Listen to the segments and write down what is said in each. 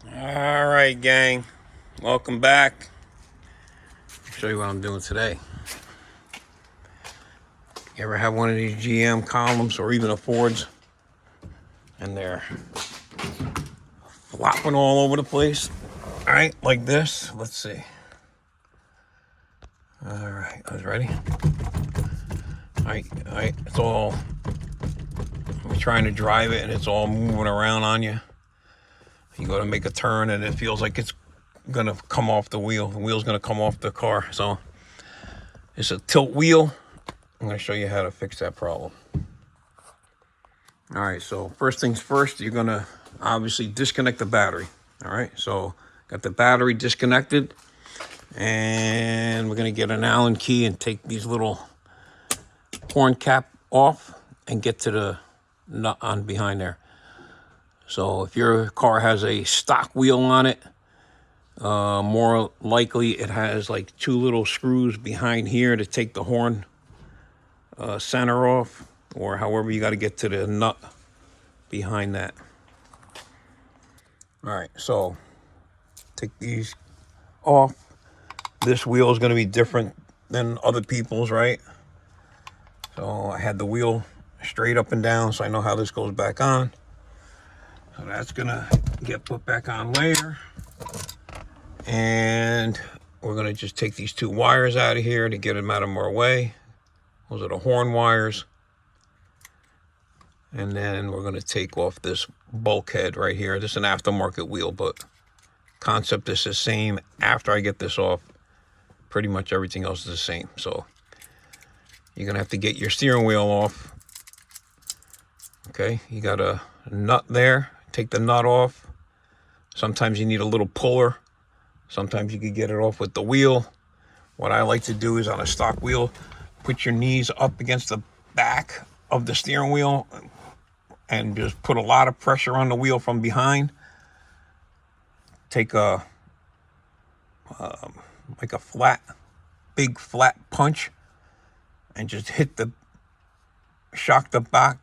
All right, gang. Welcome back. I'll show you what I'm doing today. You ever have one of these GM columns or even a Ford's and they're flopping all over the place? All right, like this. Let's see. All right, I was ready. All right. It's all. You're trying to drive it and it's all moving around on you. You go to make a turn and it feels like it's gonna come off the wheel. The wheel's gonna come off the car. So it's a tilt wheel. I'm gonna show you how to fix that problem. All right, so first things first, you're gonna obviously disconnect the battery. All right, so got the battery disconnected, and we're gonna get an Allen key and take these little horn cap off and get to the nut on behind there. So if your car has a stock wheel on it, more likely it has like two little screws behind here to take the horn center off, or however you got to get to the nut behind that. All right, so take these off. This wheel is going to be different than other people's, right? So I had the wheel straight up and down, so I know how this goes back on. So that's gonna get put back on later. And we're gonna just take these two wires out of here to get them out of our way. Those are the horn wires. And then we're gonna take off this bulkhead right here. This is an aftermarket wheel, but concept is the same. After I get this off, pretty much everything else is the same. So you're gonna have to get your steering wheel off. Okay, you got a nut there. Take the nut off. Sometimes you need a little puller. Sometimes you could get it off with the wheel. What I like to do is on a stock wheel, put your knees up against the back of the steering wheel and just put a lot of pressure on the wheel from behind. Take a like a big flat punch and just shock the back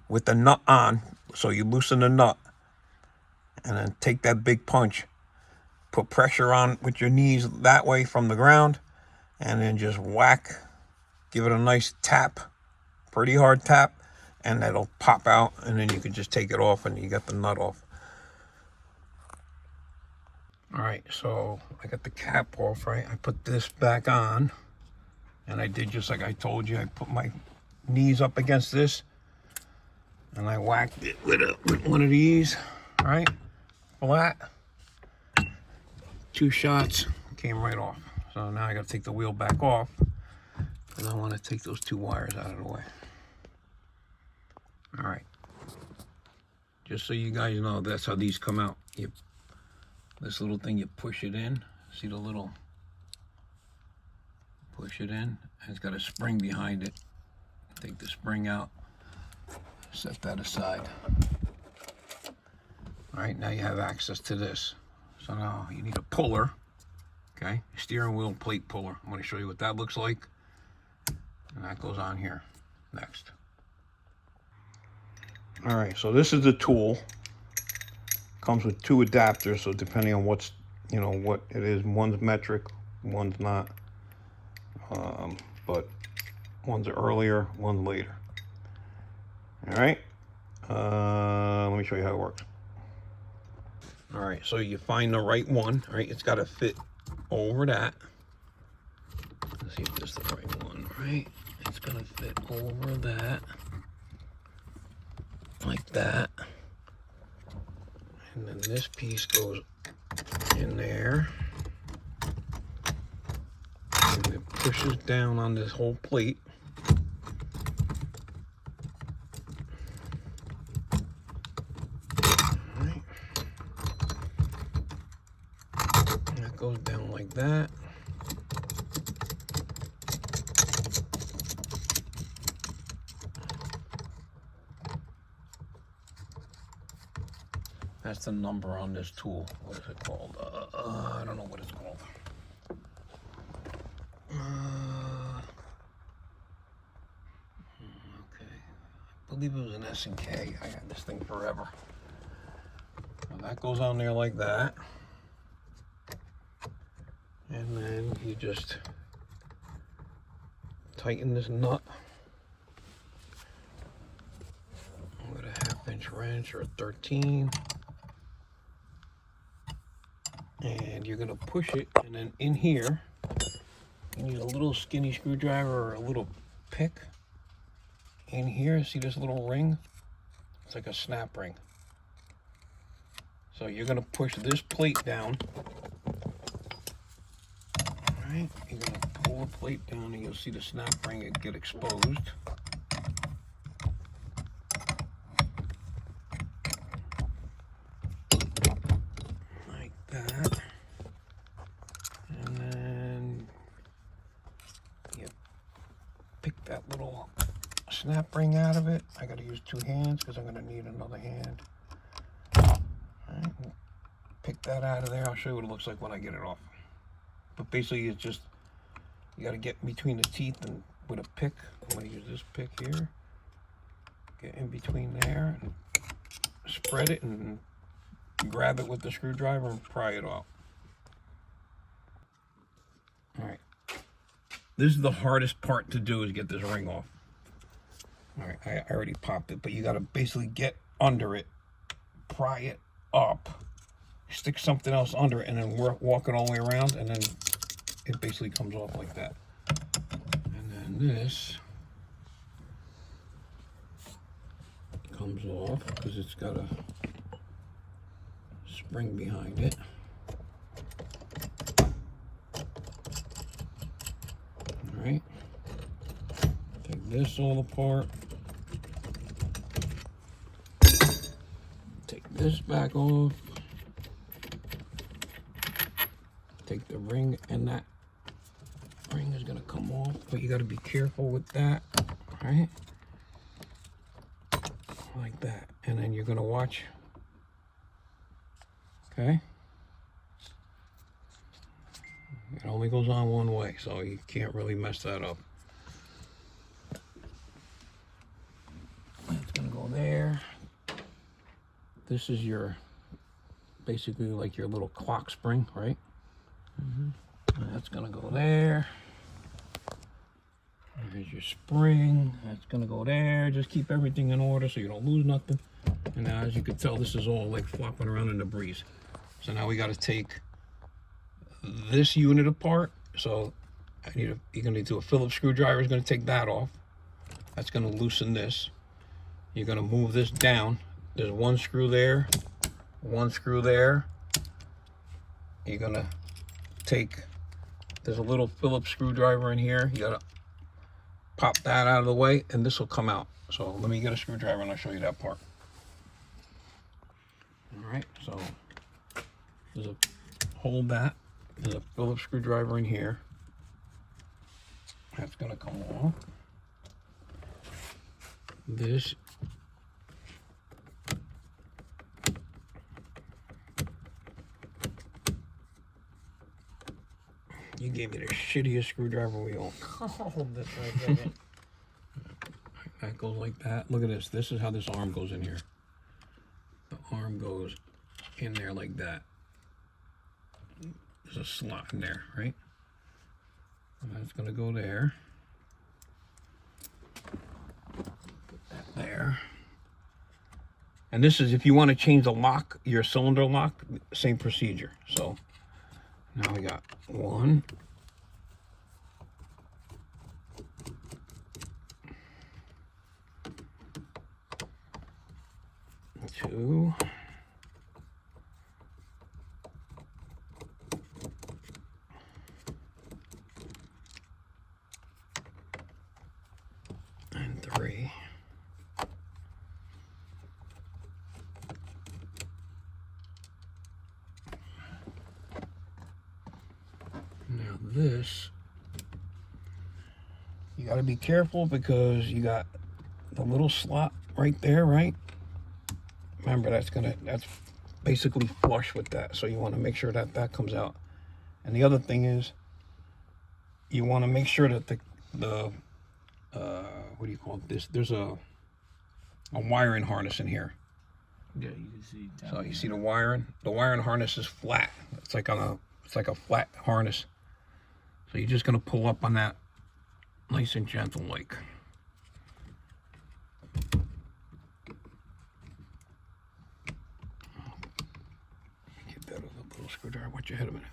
with the nut on. So you loosen the nut and then take that big punch, put pressure on with your knees that way from the ground, and then just whack, give it a nice tap, pretty hard tap, and that'll pop out, and then you can just take it off and you got the nut off. All right, so I got the cap off, right? I put this back on, and I did just like I told you. I put my knees up against this, and I whacked it with one of these, right? Flat. 2 shots, came right off. So now I got to take the wheel back off, and I want to take those 2 wires out of the way. All right. Just so you guys know, that's how these come out. This little thing, you push it in. See the little push it in, and it's got a spring behind it. Take the spring out, set that aside. All right, now you have access to this. So now you need a puller, okay? Steering wheel plate puller. I'm going to show you what that looks like. And that goes on here next. All right, so this is the tool. Comes with 2 adapters, so depending on what it is, one's metric, one's not. But one's earlier, one's later. All right, let me show you how it works. All right, so you find the right one, right? It's got to fit over that. Let's see if this is the right one, right? It's going to fit over that, like that. And then this piece goes in there. And it pushes down on this whole plate. Goes down like that. That's the number on this tool. What is it called? I don't know what it's called. Okay. I believe it was an S&K. I had this thing forever. So that goes on there like that. And then you just tighten this nut with a 1/2-inch wrench or a 13. And you're gonna push it, and then in here, you need a little skinny screwdriver or a little pick. In here, see this little ring? It's like a snap ring. So you're gonna push this plate down. All right, you're gonna pull the plate down and you'll see the snap ring get exposed. Like that. And then you pick that little snap ring out of it. I gotta use 2 hands because I'm gonna need another hand. Alright, pick that out of there. I'll show you what it looks like when I get it off. But basically it's just, you gotta get between the teeth and with a pick. I'm gonna use this pick here. Get in between there and spread it and grab it with the screwdriver and pry it off. Alright. This is the hardest part to do, is get this ring off. Alright, I already popped it, but you gotta basically get under it, pry it up, stick something else under it, and then walk it all the way around, and then it basically comes off like that. And then this comes off because it's got a spring behind it. Alright, take this all apart. Take this back off. Take the ring, and that ring is gonna come off, but you gotta be careful with that, right? Like that. And then you're gonna watch. Okay? It only goes on one way, so you can't really mess that up. It's gonna go there. This is your, basically like your little clock spring, right? That's gonna go there. There's your spring. That's gonna go there. Just keep everything in order so you don't lose nothing. And now, as you can tell, this is all like flopping around in the breeze. So now we got to take this unit apart. So you're gonna do a Phillips screwdriver. Is gonna take that off. That's gonna loosen this. You're gonna move this down. There's 1 screw there, 1 screw there. You're gonna take, there's a little Phillips screwdriver in here. You gotta pop that out of the way, and this will come out. So let me get a screwdriver and I'll show you that part. All right, so there's a, hold that. There's a Phillips screwdriver in here. That's gonna come off. This you gave me the shittiest screwdriver we own. Oh, that's right. That goes like that. Look at this. This is how this arm goes in here. The arm goes in there like that. There's a slot in there, right? And that's gonna go there. Put that there. And this is if you want to change the lock, your cylinder lock, same procedure. So now we got 1. 2. And 3. Now this, you got to be careful because you got the little slot right there, right? Remember, that's basically flush with that, so you want to make sure that that comes out. And the other thing is, you want to make sure that the what do you call this? There's a wiring harness in here. Yeah, you can see. So you see the wiring? The wiring harness is flat. It's like a flat harness. So you're just gonna pull up on that nice and gentle like. Get that with a little screwdriver. Watch your head a minute.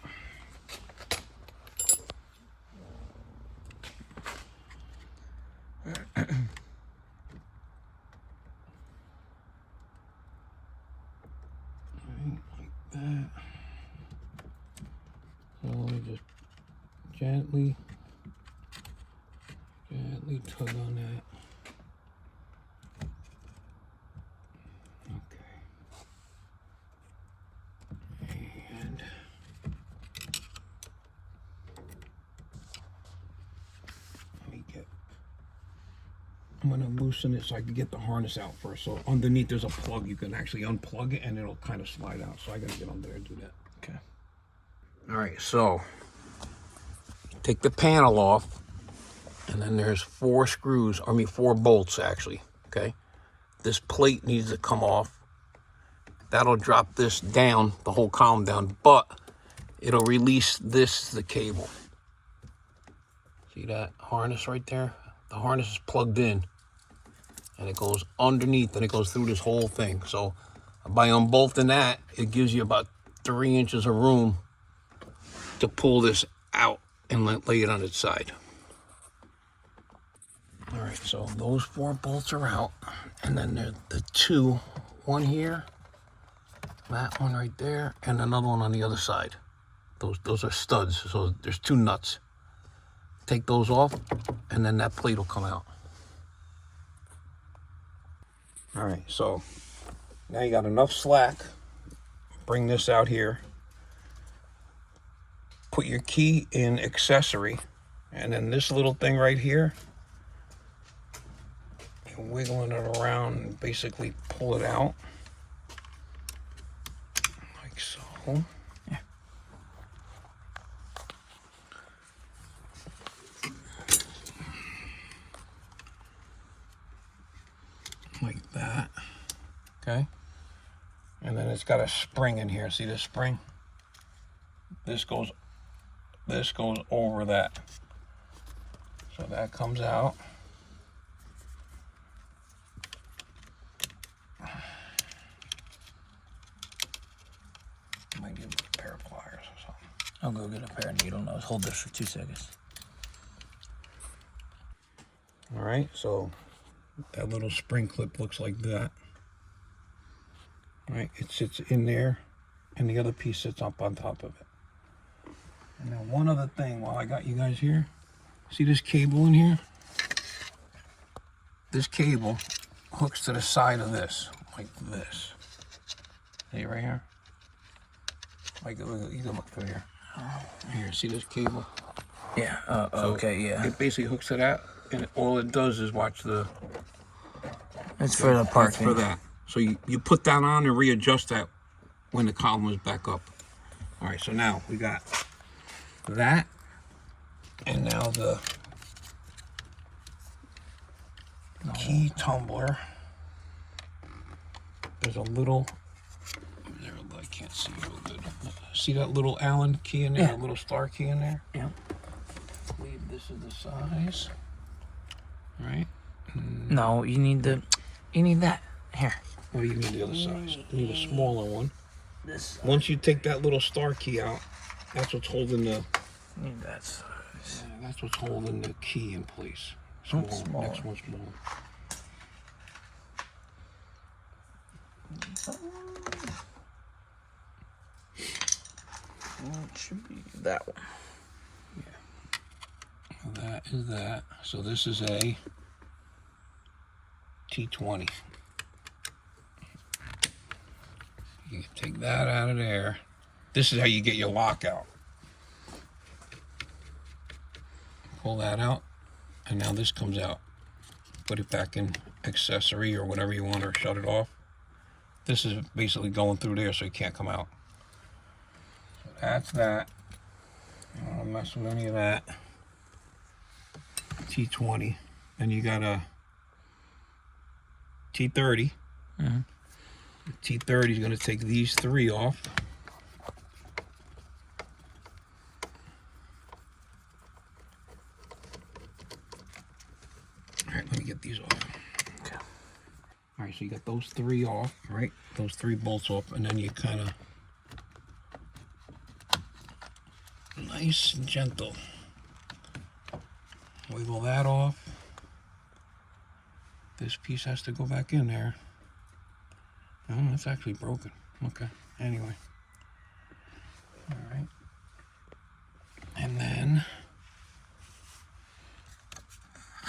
Like that. So just gently tug on that. Okay. And I'm gonna loosen it so I can get the harness out first. So underneath there's a plug. You can actually unplug it and it'll kind of slide out. So I gotta get under there and do that. Okay. All right, so take the panel off, and then there's 4 bolts actually, okay? This plate needs to come off. That'll drop this down, the whole column down, but it'll release the cable. See that harness right there? The harness is plugged in, and it goes underneath, and it goes through this whole thing. So by unbolting that, it gives you about 3 inches of room to pull this out and lay it on its side. All right, so those 4 bolts are out, and then there's the 2, one here, that one right there, and another one on the other side. Those are studs, so there's 2 nuts. Take those off, and then that plate will come out. All right, so now you got enough slack. Bring this out here. Put your key in accessory, and then this little thing right here, you're wiggling it around and basically pull it out like so. Yeah. Like that. Okay. And then it's got a spring in here. See this spring? This goes over that. So that comes out. Might need a pair of pliers or something. I'll go get a pair of needle nose. Hold this for 2 seconds. All right, so that little spring clip looks like that. All right, it sits in there, and the other piece sits up on top of it. And then one other thing while I got you guys here. See this cable in here? This cable hooks to the side of this, like this. See right here? Like, you can look through here. Here, see this cable? Yeah. So okay. Yeah. It basically hooks to that, and all it does is watch the. It's for the parking. For that. So you put that on and readjust that when the column is back up. All right, so now we got that, and now the key tumbler. There's a little, there, I can't see real good. See that little Allen key in there, Yeah. a little star key in there? Yeah. I believe this is the size. All right. No, you need that. Here. Well, you need the other size. You need a smaller one. This. Once you take that little star key out, that's what's holding the. Need that size. Yeah, that's what's holding the key in place. Oh, smaller. Next one's smaller. It should be that one. That is that. So this is a T20. You can take that out of there. This is how you get your lock out. Pull that out, and now this comes out. Put it back in accessory or whatever you want, or shut it off. This is basically going through there, so it can't come out. So that's that. I don't want to mess with any of that. T20. Then you got a T30. Mm-hmm. T30 is going to take these 3 off. All right, let me get these off. Okay. All right, so you got those 3 off, right? Those 3 bolts off, and then you kind of nice and gentle wiggle that off. This piece has to go back in there. Oh, it's actually broken. Okay, anyway. All right. And then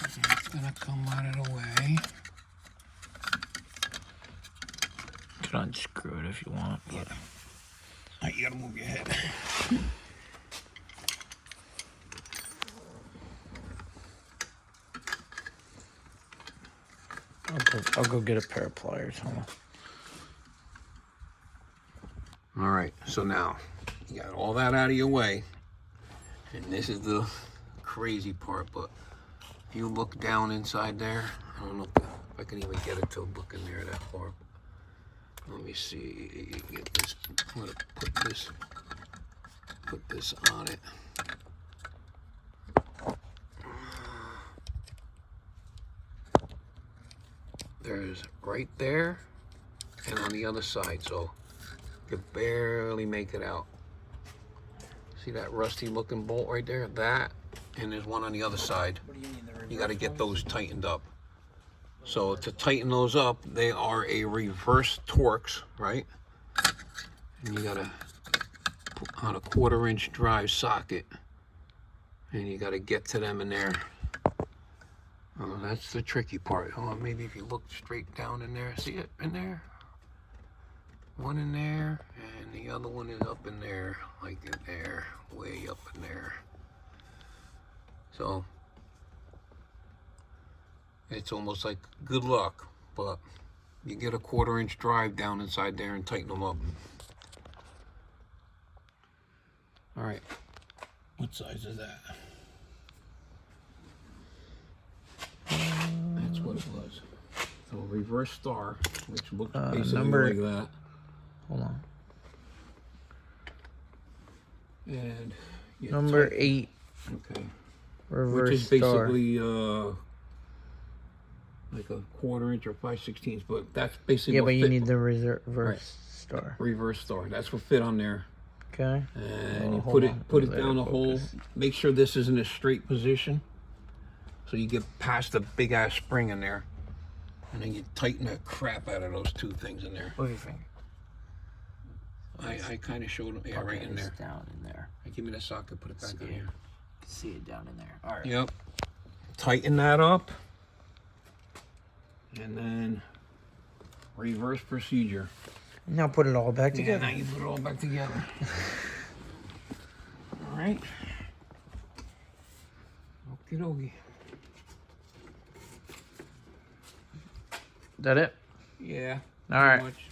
it's gonna come out of the way. You can unscrew it if you want. Yeah. All right, you gotta move your head. I'll go get a pair of pliers. Hold on. All right, so now you got all that out of your way, and this is the crazy part, but if you look down inside there, I don't know if I can even get it to look in there that far. Let me see, get this, I'm gonna put this on it. There's right there and on the other side, so you could barely make it out. See that rusty looking bolt right there? That, and there's one on the other side. You got to get those tightened up. So to tighten those up, they are a reverse Torx, right? And you got to put on a 1/4-inch drive socket, and you got to get to them in there. Oh, that's the tricky part. Oh, maybe if you look straight down in there, see it in there? One in there, and the other one is up in there, like in there, way up in there. So, it's almost like good luck, but you get a 1/4-inch drive down inside there and tighten them up. All right, what size is that? That's what it was. So reverse star, which looks basically like that. Hold on. And Number 8. Okay. Reverse Which is star. basically like a 1/4-inch or 5/16, but that's basically Yeah, what but you fit, need the reverse star. reverse star. That's what fit on there. Okay. And you hold put on. it Let down it the hole. focus. Make sure this is in a straight position, so you get past the big ass spring in there, and then you tighten the crap out of those 2 things in there. Move your finger. I kind of showed them. Yeah, right in there. Down in there. Give me the socket. Put it back in here. You can see it down in there. All right. Yep. Tighten that up. And then reverse procedure. Now put it all back Yeah, together. now you put it all back together. All right. Okie dokie. Is that it? Yeah. All right. Much.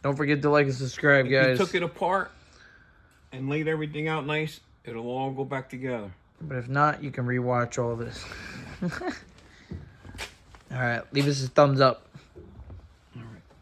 Don't forget to like and subscribe, If guys. you took it apart and laid everything out nice, it'll all go back together. But if not, you can rewatch all this. All right. Leave us a thumbs up.